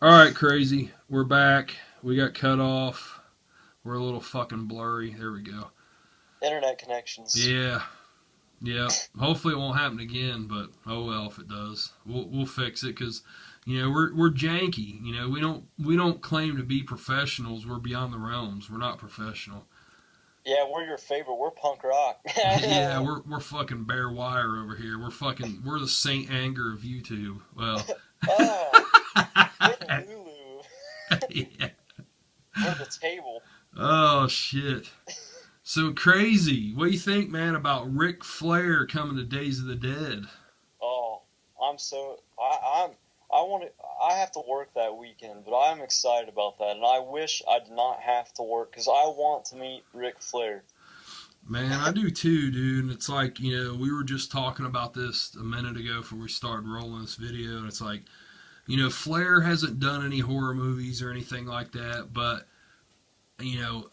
All right, Crazy. We're back. We got cut off. We're a little fucking blurry. There we go. Internet connections. Yeah, yeah. Hopefully it won't happen again, but oh well if it does. We'll fix it because we're janky. We don't claim to be professionals. We're beyond the realms. We're not professional. Yeah, we're your favorite. We're punk rock. Yeah, we're fucking bare wire over here. We're the Saint Anger of YouTube. Well, Oh, we're the Lulu. yeah. We're the table. Oh shit. So Crazy. What do you think, man, about Ric Flair coming to Days of the Dead? Oh, I'm so I want to. I have to work that weekend, but I'm excited about that, and I wish I did not have to work because I want to meet Ric Flair. Man, I do too, dude. And it's like, we were just talking about this a minute ago before we started rolling this video, and it's like, Flair hasn't done any horror movies or anything like that, but you know,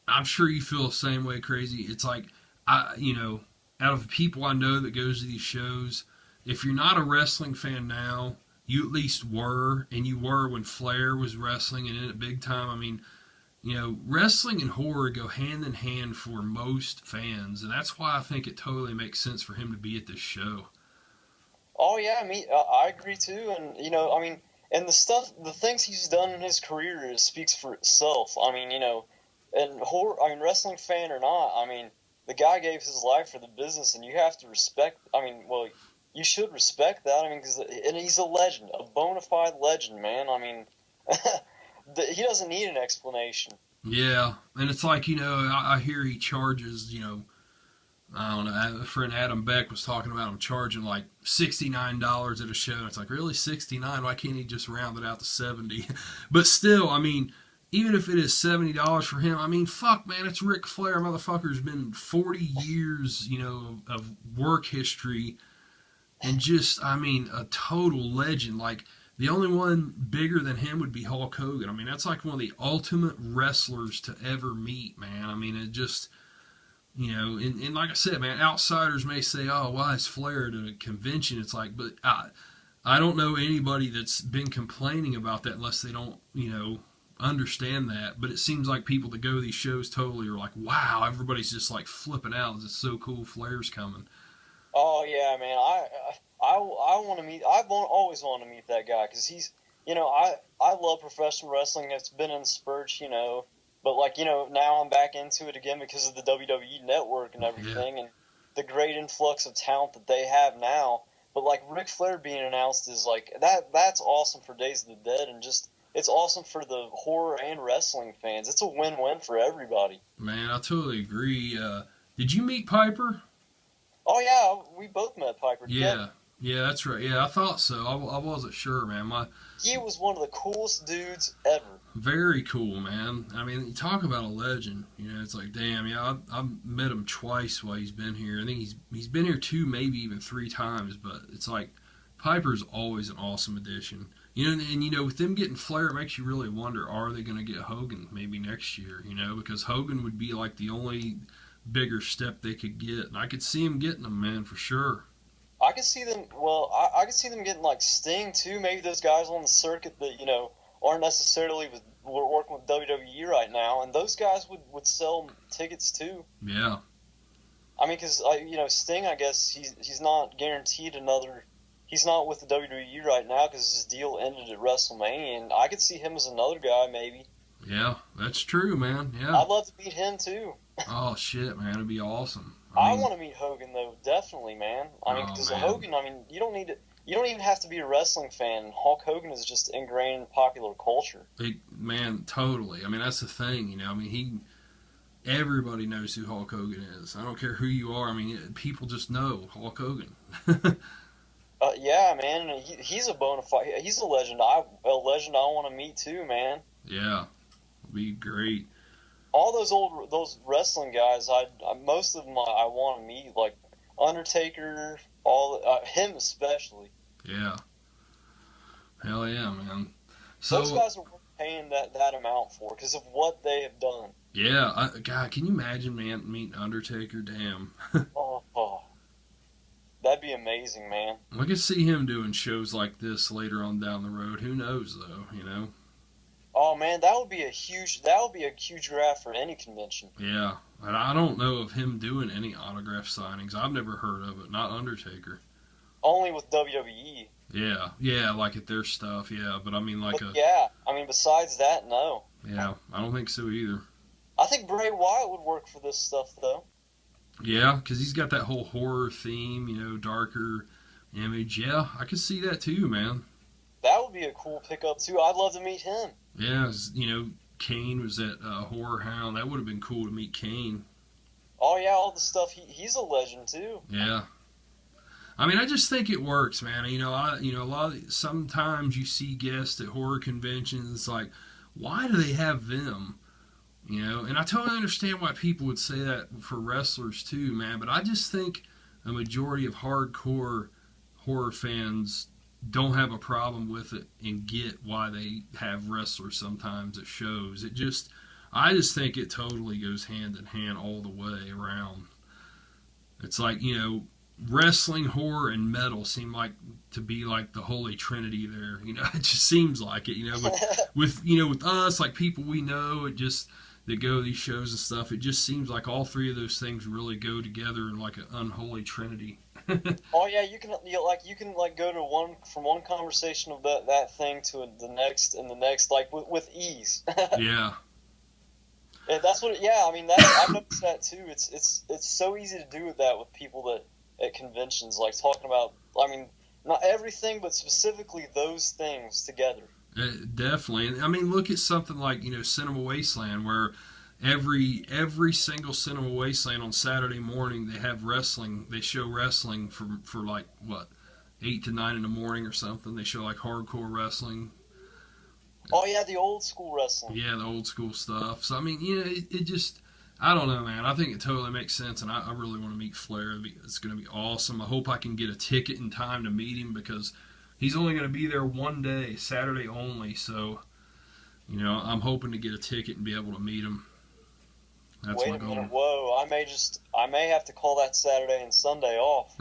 I'm sure you feel the same way, Crazy. It's like out of the people I know that goes to these shows, if you're not a wrestling fan now, you at least were, and you were when Flair was wrestling and in it big time. I mean, wrestling and horror go hand in hand for most fans, and that's why I think it totally makes sense for him to be at this show. Oh yeah, I agree too, and I mean, and the things he's done in his career speaks for itself. I mean, and horror, I mean, wrestling fan or not, I mean, the guy gave his life for the business, and you have to respect. I mean, well, you should respect that. I mean, and he's a legend, a bona fide legend, man. I mean, he doesn't need an explanation. Yeah, and it's like I hear he charges I don't know. A friend Adam Beck was talking about him charging like $69 at a show. And it's like, really, 69? Why can't he just round it out to 70? But still, I mean, even if it is $70 for him, I mean, fuck, man, it's Ric Flair. Motherfucker's been 40 years, of work history, and just, I mean, a total legend. Like, the only one bigger than him would be Hulk Hogan. I mean, that's like one of the ultimate wrestlers to ever meet, man. I mean, it just and like I said, man, outsiders may say, "Oh, why is Flair at a convention?" It's like, but I don't know anybody that's been complaining about that unless they don't, understand that. But it seems like people that go to these shows totally are like, "Wow!" Everybody's just like flipping out. It's so cool. Flair's coming. Oh yeah, man. I want to meet. Always want to meet that guy because he's. I love professional wrestling. It's been in spurts, but like now I'm back into it again because of the WWE Network and Yeah. everything, and the great influx of talent that they have now. But like Ric Flair being announced is like that. That's awesome for Days of the Dead, and just it's awesome for the horror and wrestling fans. It's a win-win for everybody. Man, I totally agree. Did you meet Piper? Oh yeah, we both met Piper Yeah. together. Yeah, that's right. Yeah, I thought so. I wasn't sure, man. My He was one of the coolest dudes ever. Very cool, man. I mean, you talk about a legend. It's like, damn, yeah, I've met him twice while he's been here. I think he's been here two, maybe even three times. But it's like Piper's always an awesome addition. And with them getting Flair, it makes you really wonder: are they going to get Hogan maybe next year? Because Hogan would be like the only bigger step they could get, and I could see him getting them, man, for sure. I could see them. Well, I could see them getting like Sting too. Maybe those guys on the circuit that aren't necessarily we're working with WWE right now, and those guys would sell tickets too. Yeah, I mean, because Sting, I guess he's not guaranteed another. He's not with the WWE right now because his deal ended at WrestleMania, and I could see him as another guy maybe. yeah, that's true, man. Yeah. I'd love to meet him too. Oh shit, man, it'd be awesome. I I mean, want to meet Hogan though, definitely, man. I mean, oh because man, Hogan, I mean, you don't need to, you don't even have to be a wrestling fan. Hulk Hogan is just ingrained in popular culture. man, totally. I mean, that's the thing, I mean, everybody knows who Hulk Hogan is. I don't care who you are. I mean, people just know Hulk Hogan. Yeah, man, and he's a bona fide, he's a legend I want to meet too, man. Yeah, it'd be great. All those wrestling guys, most of them I want to meet, like Undertaker, him especially. Yeah, hell yeah, man. Those So guys are worth paying that amount for because of what they have done. yeah, God, can you imagine, man, meeting Undertaker? Damn. Oh, oh. That'd be amazing, man. I could see him doing shows like this later on down the road. Who knows, though? Oh man, that would be a huge grab for any convention. Yeah, and I don't know of him doing any autograph signings. I've never heard of it. Not Undertaker. Only with WWE. Yeah, like at their stuff. Yeah, but I mean, like But yeah, I mean, besides that, no. yeah, I don't think so either. I think Bray Wyatt would work for this stuff, though. Yeah, because he's got that whole horror theme, darker image. Yeah, I could see that too, man. That would be a cool pickup too. I'd love to meet him. Yeah, Kane was at Horror Hound. That would have been cool to meet Kane. Oh yeah, all the stuff. He's a legend too. Yeah. I mean, I just think it works, man. Sometimes you see guests at horror conventions. It's like, why do they have them? And I totally understand why people would say that for wrestlers too, man. But I just think a majority of hardcore horror fans don't have a problem with it and get why they have wrestlers sometimes at shows. I just think it totally goes hand in hand all the way around. It's like, wrestling, horror, and metal seem like to be like the holy trinity there. It just seems like it. With us, like people we know, that go to these shows and stuff, it just seems like all three of those things really go together in like an unholy trinity. Oh yeah, you can go to one conversation of that thing to the next and the next, like with ease. Yeah. And that's what. Yeah, I mean I've noticed that too. It's so easy to do that with people that at conventions, like talking about. I mean, not everything, but specifically those things together. Definitely. I mean, look at something like Cinema Wasteland, where every single Cinema Wasteland on Saturday morning they have wrestling. They show wrestling for like what 8 to 9 in the morning or something. They show like hardcore wrestling. Oh yeah, the old school wrestling. Yeah, the old school stuff. So I mean, it just, I don't know, man. I think it totally makes sense, and I really want to meet Flair. It's going to be awesome. I hope I can get a ticket in time to meet him because he's only going to be there one day, Saturday only. So, I'm hoping to get a ticket and be able to meet him. That's my goal. Wait a minute, whoa! I may have to call that Saturday and Sunday off.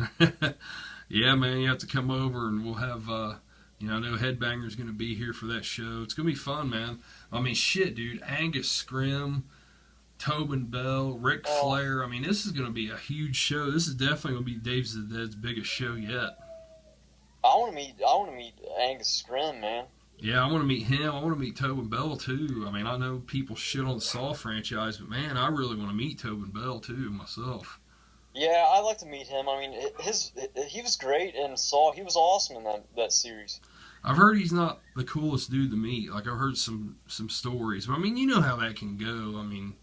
Yeah, man, you have to come over, and we'll have. I know Headbanger's going to be here for that show. It's going to be fun, man. I mean, shit, dude. Angus Scrim, Tobin Bell, Ric Flair. I mean, this is going to be a huge show. This is definitely going to be Dave's the Dead's biggest show yet. I want to meet Angus Scrim, man. Yeah, I want to meet him. I want to meet Tobin Bell too. I mean, I know people shit on the Saw franchise, but man, I really want to meet Tobin Bell too myself. Yeah, I'd like to meet him. I mean, he was great in Saw. He was awesome in that series. I've heard he's not the coolest dude to meet. Like, I've heard some stories. But, I mean, you know how that can go. I mean,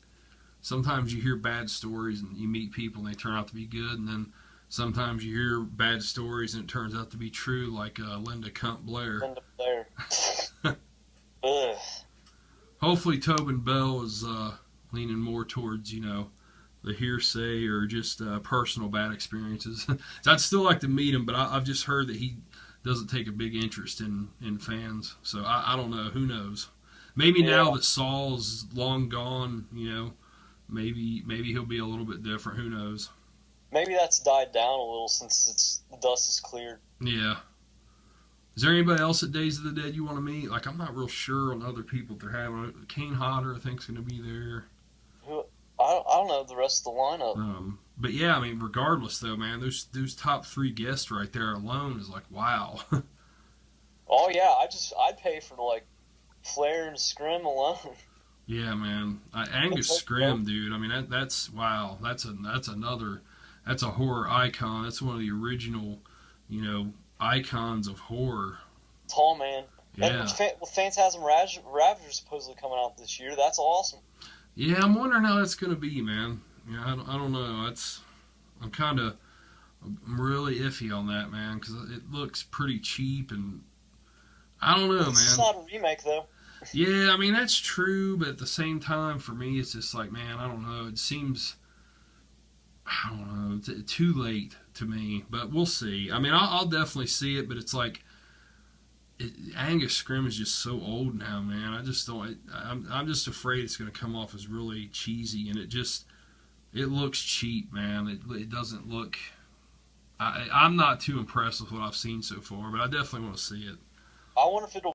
sometimes you hear bad stories and you meet people and they turn out to be good. And then sometimes you hear bad stories and it turns out to be true, like Linda Cunt Blair. Linda Blair. Ugh. Hopefully Tobin Bell is leaning more towards, the hearsay or just personal bad experiences. So I'd still like to meet him, but I've just heard that he doesn't take a big interest in fans. So I don't know. Who knows? Maybe now that Saul's long gone, maybe he'll be a little bit different. Who knows? Maybe that's died down a little since the dust is cleared. Yeah. Is there anybody else at Days of the Dead you want to meet? Like, I'm not real sure on other people they're having. Kane Hodder, I think, is going to be there. I don't know the rest of the lineup. But yeah, I mean, regardless though, man, those top 3 guests right there alone is like, wow. Oh yeah, I'd pay for like Flair and Scrim alone. Yeah, man, Angus Scrim, dude. I mean, that's wow. That's a horror icon. That's one of the original, icons of horror. Tall man. Yeah. And with Phantasm Ravager supposedly coming out this year, that's awesome. Yeah, I'm wondering how that's going to be, man. Yeah, I don't know. I'm really iffy on that, man, because it looks pretty cheap, and I don't know, man. It's not a remake, though. Yeah, I mean, that's true, but at the same time, for me, it's just like, man, I don't know. It seems, I don't know, it's too late to me, but we'll see. I mean, I'll definitely see it, but it's like, Angus Scrim is just so old now, man. I just don't. I'm just afraid it's going to come off as really cheesy, and it looks cheap, man. It doesn't look. I'm not too impressed with what I've seen so far, but I definitely want to see it. I wonder if it'll